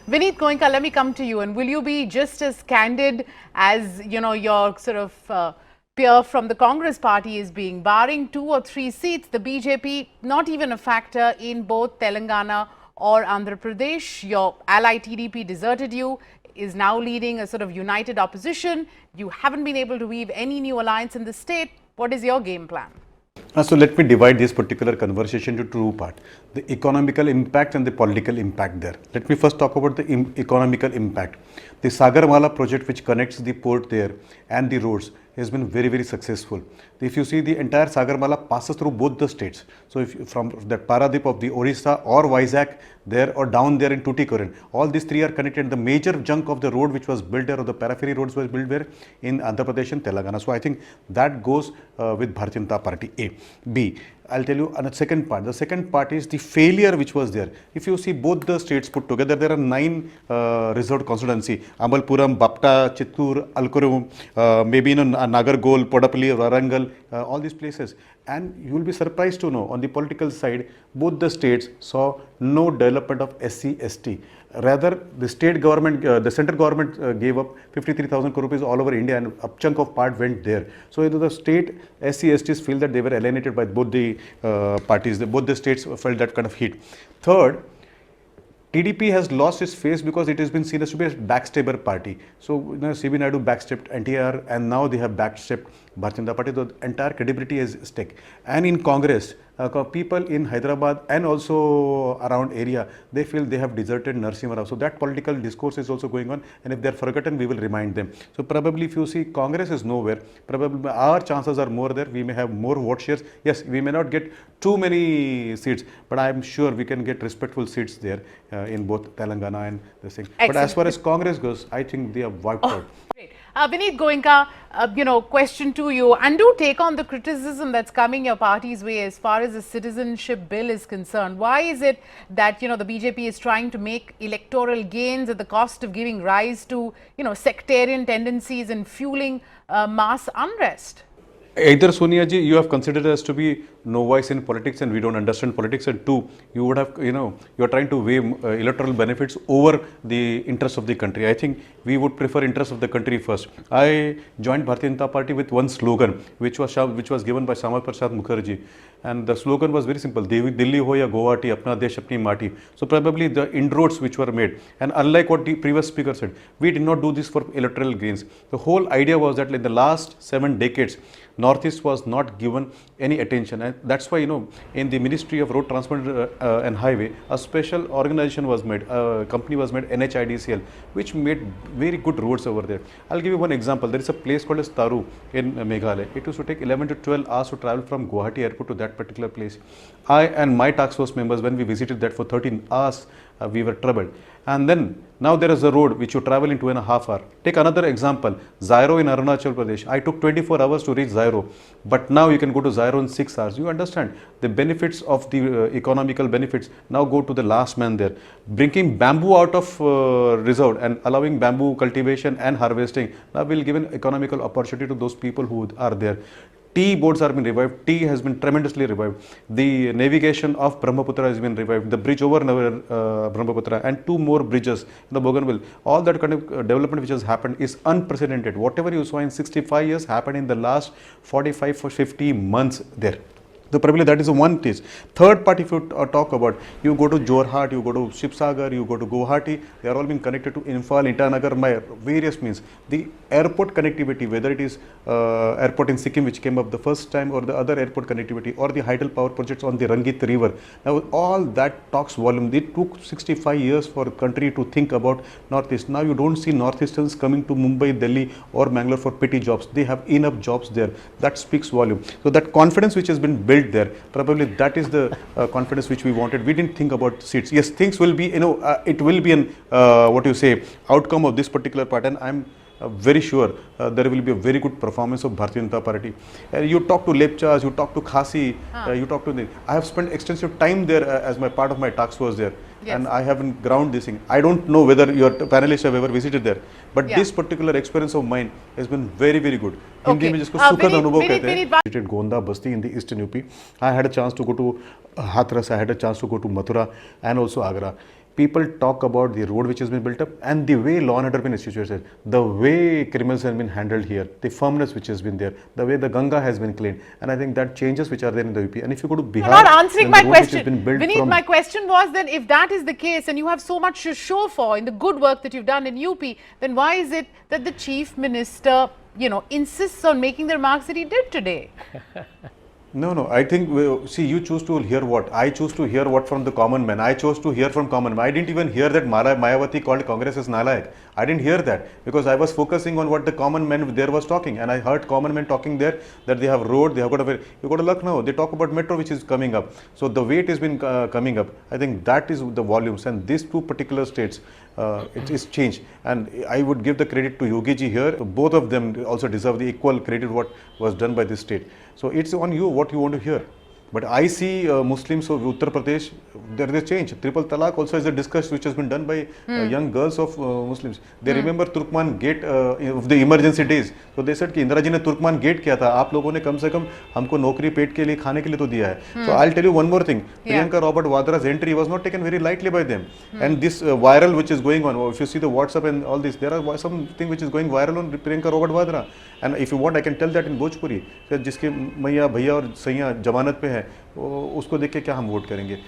Vinit Goenka, let me come to you. And will you be just as candid as, your sort of peer from the Congress party is being? Barring 2 or 3 seats, the BJP not even a factor in both Telangana or Andhra Pradesh. Your ally TDP deserted you, is now leading a sort of united opposition. You haven't been able to weave any new alliance in the state. What is your game plan? So let me divide this particular conversation into two parts, the economical impact and the political impact there. Let me first talk about the economical impact. The Sagarmala project, which connects the port there and the roads, has been very, very successful. If you see, the entire Sagarmala passes through both the states. So if from that Paradip of the Orissa or Vizag there or down there in Tuticorin, all these three are connected. The major chunk of the road which was built there, or the periphery roads was built there in Andhra Pradesh and Telangana. So I think that goes with Bharatiya Janata Party A. B, I'll tell you another second part. The second part is the failure which was there. If you see both the states put together, there are 9 reserved constituency: Amalpuram, Bapta, Chittur, Alkurum, maybe Nagargol, Podapalli, Warangal, all these places. And you will be surprised to know, on the political side, both the states saw no development of SC/ST. Rather, the state government, the central government gave up 53,000 crore rupees all over India, and a chunk of part went there. So the state SC/STs feel that they were alienated by both the parties. Both the states felt that kind of heat. Third, TDP has lost its face because it has been seen as to be a backstabber party. So CB Naidu backstepped NTR, and now they have backstepped Bharatiya Janata Party. The entire credibility is at stake. And in Congress, people in Hyderabad and also around area, they feel they have deserted Narasimha Rao. So that political discourse is also going on, and if they are forgotten, we will remind them. So probably if you see, Congress is nowhere. Probably our chances are more there. We may have more vote shares. Yes, we may not get too many seats, but I am sure we can get respectful seats there in both Telangana and this thing. Excellent. But as far as Congress goes, I think they are wiped out. Great. Vinit Goenka, question to you, and do take on the criticism that's coming your party's way as far as the citizenship bill is concerned. Why is it that, the BJP is trying to make electoral gains at the cost of giving rise to, sectarian tendencies and fueling mass unrest? Either Sonia ji, you have considered us to be no voice in politics and we don't understand politics, and two, you would have, you are trying to weigh electoral benefits over the interests of the country. I think we would prefer interests of the country first. I joined Bharatiya Janata Party with one slogan, which was given by Syama Prasad Mukherjee, and the slogan was very simple: Delhi ho ya Guwahati, apna desh apni mati. So probably the inroads which were made, and unlike what the previous speaker said, we did not do this for electoral gains. The whole idea was that in the last 7 decades, Northeast was not given any attention, and that's why, in the Ministry of Road Transport and Highway, a special organization was made, a company was made, NHIDCL, which made very good roads over there. I'll give you one example. There is a place called as Taru in Meghalaya. It used to take 11 to 12 hours to travel from Guwahati airport to that particular place. I and my task force members, when we visited that for 13 hours, we were troubled. And then now there is a road which you travel in 2.5 hours. Take another example, Zairo in Arunachal Pradesh. I took 24 hours to reach Zairo, but now you can go to Zairo in 6 hours. You understand the benefits of the economical benefits now go to the last man there. Bringing bamboo out of reserve and allowing bamboo cultivation and harvesting now will give an economical opportunity to those people who are there. Tea boards are being revived. Tea has been tremendously revived. The navigation of Brahmaputra has been revived. The bridge over Brahmaputra and 2 more bridges, Bougainville. All that kind of development which has happened is unprecedented. Whatever you saw in 65 years happened in the last 45 or 50 months there. So probably that is one case. Third part, if you talk about, you go to Jorhat, you go to Shivsagar, you go to Guwahati, they are all being connected to Imphal, Itanagar by various means. The airport connectivity, whether it is airport in Sikkim which came up the first time, or the other airport connectivity, or the hydel power projects on the Rangit river. Now all that talks volume. It took 65 years for the country to think about Northeast. Now you don't see Northeasterns coming to Mumbai, Delhi or Bangalore for petty jobs. They have enough jobs there. That speaks volume. So that confidence which has been built there, probably that is the confidence which we wanted. We didn't think about seats. Yes, things will be, it will be an outcome of this particular part, and I'm very sure there will be a very good performance of Bharatiya Janata Party. You talk to Lepchas, you talk to Khasi, you talk to I have spent extensive time there as my part of my task force there. Yes. And I haven't ground this thing. I don't know whether your panelists have ever visited there, but this particular experience of mine has been very, very good. Okay. Visited Gonda, Basti in the eastern UP. I had a chance to go to Hathras, I had a chance to go to Mathura and also Agra. people talk about the road which has been built up and the way law and order has been instituted, the way criminals have been handled here, the firmness which has been there, the way the Ganga has been cleaned, and I think that changes which are there in the UP. And if you go to Bihar, you're not answering my question. Vinit, from, my question was then, if that is the case and you have so much to show for in the good work that you've done in UP, then why is it that the Chief Minister, insists on making the remarks that he did today? No, I think, see, you choose to hear what? I choose to hear what from the common man. I chose to hear from common man. I didn't even hear that Mayawati called Congress as Nalayak. I didn't hear that because I was focusing on what the common man there was talking, and I heard common men talking there that they have road, they have got you go to Lucknow, they talk about metro which is coming up. So the weight has been coming up. I think that is the volumes, and these two particular states, it is changed. And I would give the credit to Yogi ji here. Both of them also deserve the equal credit what was done by this state. So it's on you what you want to hear. But I see Muslims of Uttar Pradesh, there is a change. Triple Talaq also is a discussion which has been done by young girls of Muslims. They remember Turkman Gate of the emergency days. So they said कि इंदिरा जी ने तुर्कमान gate किया था, आप लोगों ने कम से कम हमको नौकरी पेट के लिए खाने के लिए तो दिया है. So I'll tell you one more thing. Priyanka Robert Vadra's entry was not taken very lightly by them. And this viral which is going on, if you see the WhatsApp and all this, there are something which is going viral on Priyanka Robert Vadra. And if you want, I can tell that in Bhojpuri. जिसके मैया भैया और सैया जमानत पे है, उसको देख के क्या हम वोट करेंगे.